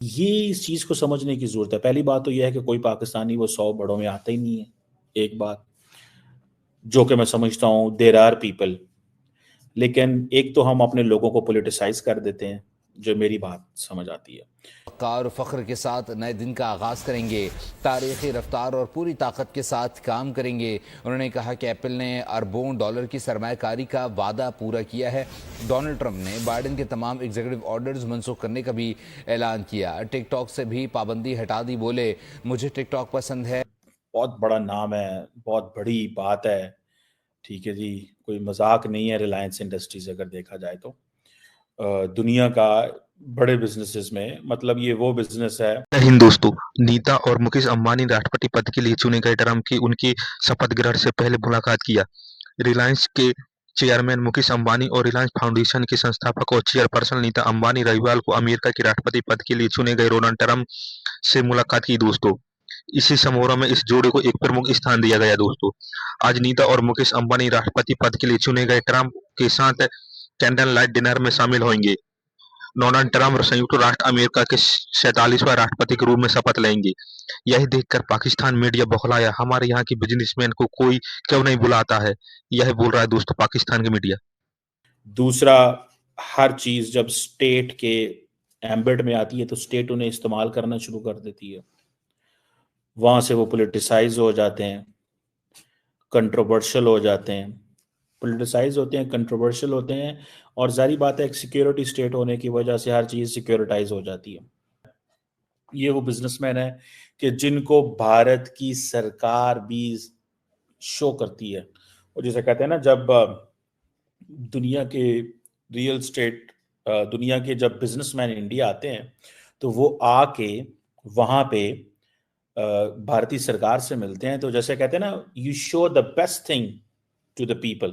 ये इस चीज़ को समझने की ज़रूरत है। पहली बात तो ये है कि कोई पाकिस्तानी वो 100 बड़ों में आता ही नहीं है, एक बात, जो कि मैं समझता हूँ देयर आर पीपल। लेकिन एक तो हम अपने लोगों को पॉलिटिसाइज़ कर देते हैं, जो मेरी बात समझ आती है। वक़ार और फ़ख्र के साथ नए दिन का आगाज़ करेंगे, तारीख़ी रफ्तार और पूरी ताकत के साथ काम करेंगे। उन्होंने कहा कि एप्पल ने अरबों डॉलर की सरमायाकारी का वादा पूरा किया है। डोनाल्ड ट्रंप ने बाइडेन के तमाम एग्जीक्यूटिव ऑर्डर्स मनसूख करने का भी ऐलान किया। टिकटॉक से भी पाबंदी हटा दी, बोले मुझे टिकटॉक पसंद है। बहुत बड़ा नाम है, बहुत बड़ी बात है, ठीक है जी, कोई मजाक नहीं है। रिलायंस इंडस्ट्रीज अगर देखा जाए तो दुनिया का बड़े बिजनेसेस में, मतलब ये वो बिजनेस है। जय हिंद दोस्तों। नीता और मुकेश अंबानी राष्ट्रपति पद के लिए चुने गए ट्रंप की उनकी शपथ ग्रहण से पहले मुलाकात किया। रिलायंस के चेयरमैन मुकेश अंबानी और रिलायंस फाउंडेशन के संस्थापक और चेयरपर्सन नीता अंबानी रविवार को अमेरिका के राष्ट्रपति पद के लिए चुने गए डोनाल्ड ट्रंप से मुलाकात की दोस्तों। इसी समारोह में इस जोड़े को एक प्रमुख स्थान दिया गया दोस्तों। आज नीता और मुकेश अंबानी राष्ट्रपति पद के लिए चुने गए ट्रंप के साथ कैंडल लाइट डिनर में शामिल होंगे। डोनाल्ड ट्रंप संयुक्त राष्ट्र अमेरिका के 47वां राष्ट्रपति के रूप में शपथ लेंगे। यही देखकर पाकिस्तान मीडिया बौखलाया, हमारे यहाँ के बिजनेसमैन को कोई क्यों नहीं बुलाता है, यह बोल रहा है दोस्तों पाकिस्तान की मीडिया। दूसरा, हर चीज जब स्टेट के एम्बेड में आती है तो स्टेट उन्हें इस्तेमाल करना शुरू कर देती है, वहां से वो पोलिटिसाइज हो जाते हैं, कंट्रोवर्शियल हो जाते हैं, पोलिटिसाइज होते हैं, कंट्रोवर्शियल होते हैं। और जारी बात है, एक सिक्योरिटी स्टेट होने की वजह से हर चीज़ सिक्योरिटाइज हो जाती है। ये वो बिजनेसमैन है कि जिनको भारत की सरकार भी शो करती है। और जैसे कहते हैं ना, जब दुनिया के रियल स्टेट दुनिया के जब बिजनेसमैन इंडिया आते हैं तो वो आके वहाँ पे भारतीय सरकार से मिलते हैं। तो जैसे कहते हैं ना, you show the best thing to the people,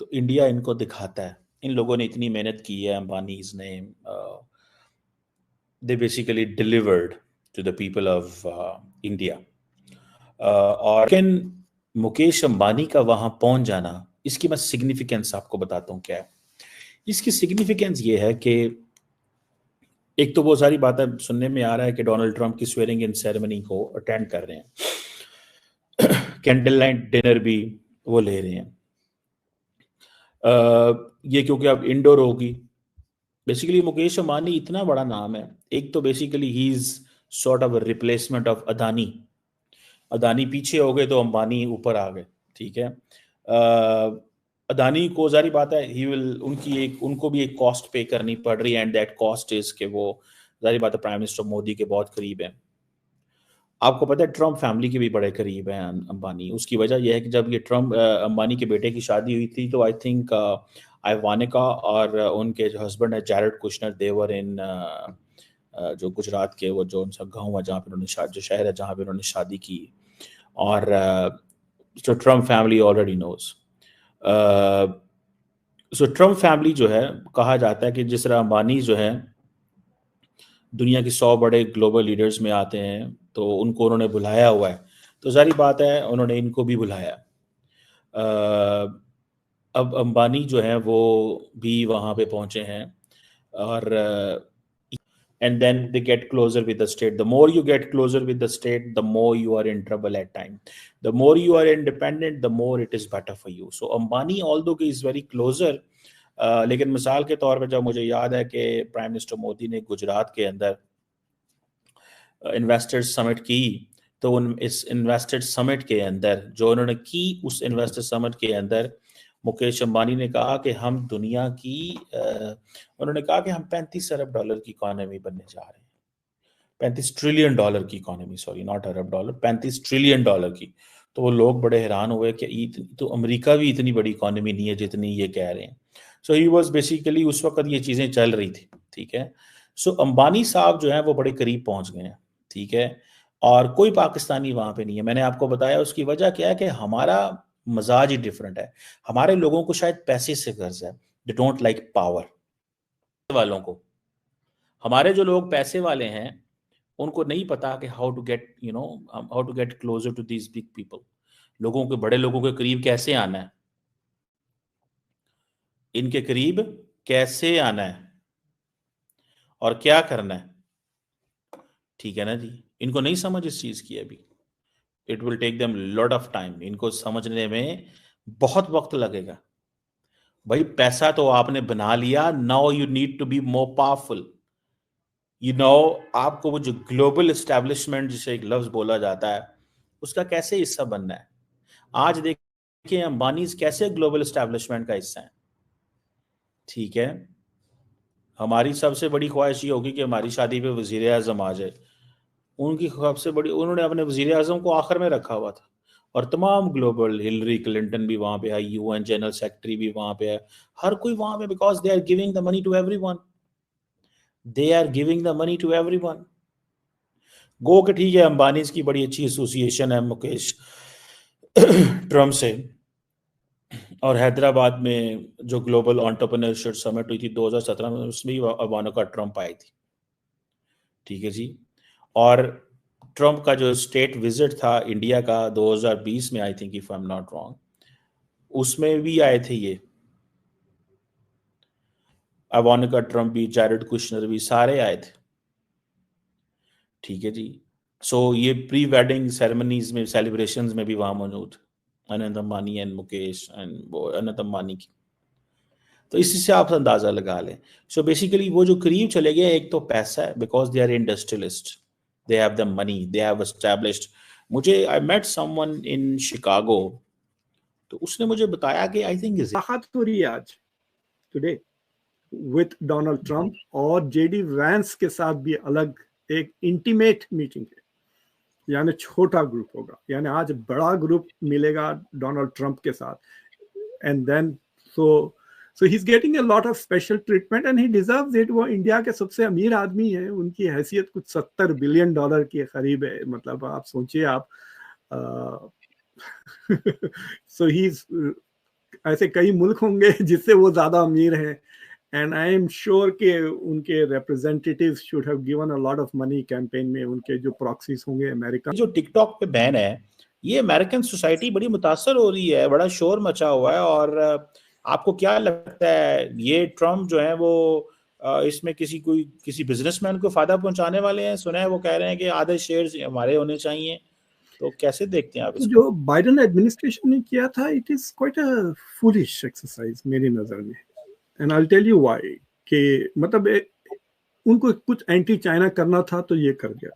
तो इंडिया इनको दिखाता है। इन लोगों ने इतनी मेहनत की है, अंबानीज ने, they basically delivered to the people of India. और लेकिन मुकेश अंबानी का वहां पहुंच जाना, इसकी मैं सिग्निफिकेंस आपको बताता हूँ क्या है। इसकी सिग्निफिकेंस ये है कि एक तो बहुत सारी बातें सुनने में आ रहा है कि डोनाल्ड ट्रंप की स्वेरिंग इन सेरेमनी को अटेंड कर रहे हैं, कैंडल लाइट डिनर भी वो ले रहे हैं। ये क्योंकि अब इंडोर होगी। बेसिकली मुकेश अंबानी इतना बड़ा नाम है, एक तो basically he is sort of replacement of Adani. Adani पीछे हो गए तो अंबानी ऊपर आ गए, ठीक है। अदानी को जारी बात है, ही विल उनको भी एक कॉस्ट पे करनी पड़ रही है, एंड दैट कॉस्ट इज के वो जारी बात है प्राइम मिनिस्टर मोदी के बहुत करीब है। आपको पता है ट्रम्प फैमिली के भी बड़े करीब हैं अंबानी। उसकी वजह यह है कि जब ये ट्रम्प अंबानी के बेटे की शादी हुई थी तो आई थिंक आइवानिका और उनके जो हस्बैंड है जैरेड कुशनर, देवर इन जो गुजरात के वो जो उनका गाँव है जहाँ पे उन्होंने जो शहर है जहाँ पे उन्होंने शादी की। और जो ट्रम्प फैमिली ऑलरेडी नोज। सो ट्रम्प फैमिली जो है, कहा जाता है कि जिस तरह अंबानी जो है दुनिया के 100 बड़े ग्लोबल लीडर्स में आते हैं, तो उनको उन्होंने बुलाया हुआ है, तो जारी बात है उन्होंने इनको भी बुलाया। अब अंबानी जो है वो भी वहाँ पे पहुँचे हैं, और and then they get closer with the state. The more you get closer with the state, the more you are in trouble at time. The more you are independent, the more it is better for you. So Ambani, although he is very closer, लेकिन मिसाल के तौर पे जब मुझे याद है कि प्राइम मिनिस्टर मोदी ने गुजरात के अंदर इन्वेस्टर्स समिट की, तो इस इन्वेस्टर्स समिट के अंदर जो उन्होंने की, उस इन्वेस्टर्स समिट के अंदर मुकेश अंबानी ने कहा कि हम दुनिया की उन्होंने कहा कि हम 35 अरब डॉलर की इकोनॉमी बनने जा रहे हैं। 35 ट्रिलियन डॉलर की economy, sorry not Arab dollar, 35 trillion dollar की। तो वो लोग बड़े हैरान हुए कि तो अमेरिका भी इतनी बड़ी इकोनॉमी नहीं है जितनी ये कह रहे हैं। सो ही वाज बेसिकली, उस वक्त ये चीज़ें चल रही थी, ठीक है। सो अंबानी साहब जो है वो बड़े करीब पहुंच गए हैं, ठीक है। और कोई पाकिस्तानी वहां पे नहीं है। मैंने आपको बताया उसकी वजह क्या है कि हमारा मजाज ही डिफरेंट है। हमारे लोगों को शायद पैसे से गर्ज है, दे डोंट लाइक पावर वालों को। हमारे जो लोग पैसे वाले हैं उनको नहीं पता कि how to get how to get closer to these big people. लोगों के, बड़े लोगों के करीब कैसे आना है, इनके करीब कैसे आना है और क्या करना है। ठीक है ना जी, इनको नहीं समझ इस चीज की अभी। It will take them lot of time, इनको समझने में बहुत वक्त लगेगा। भाई पैसा तो आपने बना लिया, now you need to be more powerful. आपको वो जो ग्लोबल एस्टेब्लिशमेंट जिसे एक लफ्ज बोला जाता है, उसका कैसे हिस्सा बनना है। आज देखिए अंबानी कैसे ग्लोबल एस्टेब्लिशमेंट का हिस्सा है। ठीक है, हमारी सबसे बड़ी ख्वाहिश ये होगी कि हमारी शादी पे वजीर आजम आ जाए। उनकी सबसे बड़ी, उन्होंने अपने वजीर आजम को आखिर में रखा हुआ था, और तमाम ग्लोबल, हिलरी क्लिंटन भी वहां पे है, यूएन जनरल सेक्रेटरी भी वहां पे है, हर कोई वहां पे, because they are giving the money to everyone. They are giving the money to everyone. गो के ठीक है, अंबानी की बड़ी अच्छी एसोसिएशन है मुकेश ट्रम्प से, और हैदराबाद में जो ग्लोबल एंटरप्रेन्योरशिप समिट हुई थी 2017 में, उसमें भी इवानका ट्रम्प आई थी। ठीक है जी। और ट्रम्प का जो स्टेट विजिट था इंडिया का 2020 में, I think if I am not wrong, उसमें भी आए थे ये इवानका ट्रम्प भी, जैरेड कुशनर भी, सारे आए थे। ठीक है जी। सो ये प्री वेडिंग सेरेमनीज में, सेलिब्रेशंस में भी वहां मौजूद अनंत अंबानी एंड मुकेश एंड वो अनंत अंबानी की। तो इसी से आप अंदाजा लगा लें। सो बेसिकली वो जो करीब चले गए, एक तो पैसा है, because they are industrialist, they have the money, they have established. मुझे, I met someone in Chicago, तो उसने मुझे बताया कि आई थिंक बात हो रही है आज टुडे विद डोनाल्ड ट्रंप, और जेडी वैंस के साथ भी अलग एक इंटीमेट मीटिंग है, यानी छोटा ग्रुप होगा, यानी आज बड़ा ग्रुप मिलेगा डोनाल्ड ट्रंप के साथ, and then so he's getting a lot of special treatment and he deserves it। वो इंडिया के सबसे अमीर आदमी है, उनकी हैसियत कुछ $70 बिलियन के करीब है। मतलब आप सोचिए आप, so he's, ऐसे कई मुल्क होंगे जिससे वो ज्यादा अमीर है, एंड आई एम श्योर कि उनके representatives should have given a lot of money campaign में, उनके जो प्रॉक्सीज होंगे अमेरिका। जो टिकटॉक पे बैन है, ये अमेरिकन सोसाइटी बड़ी मुतासर हो रही है, बड़ा शोर मचा हुआ है। और आपको क्या लगता है, ये ट्रम्प जो है वो इसमें किसी बिजनेसमैन को फायदा पहुंचाने वाले हैं? सुना है वो कह रहे हैं कि आधे शेयर्स हमारे होने चाहिए। तो कैसे देखते हैं आप इसको? जो बाइडेन एडमिनिस्ट्रेशन ने किया था, it is quite a foolish exercise मेरी नजर में, and I will tell you why. कि मतलब उनको कुछ एंटी चाइना करना था तो ये कर गया,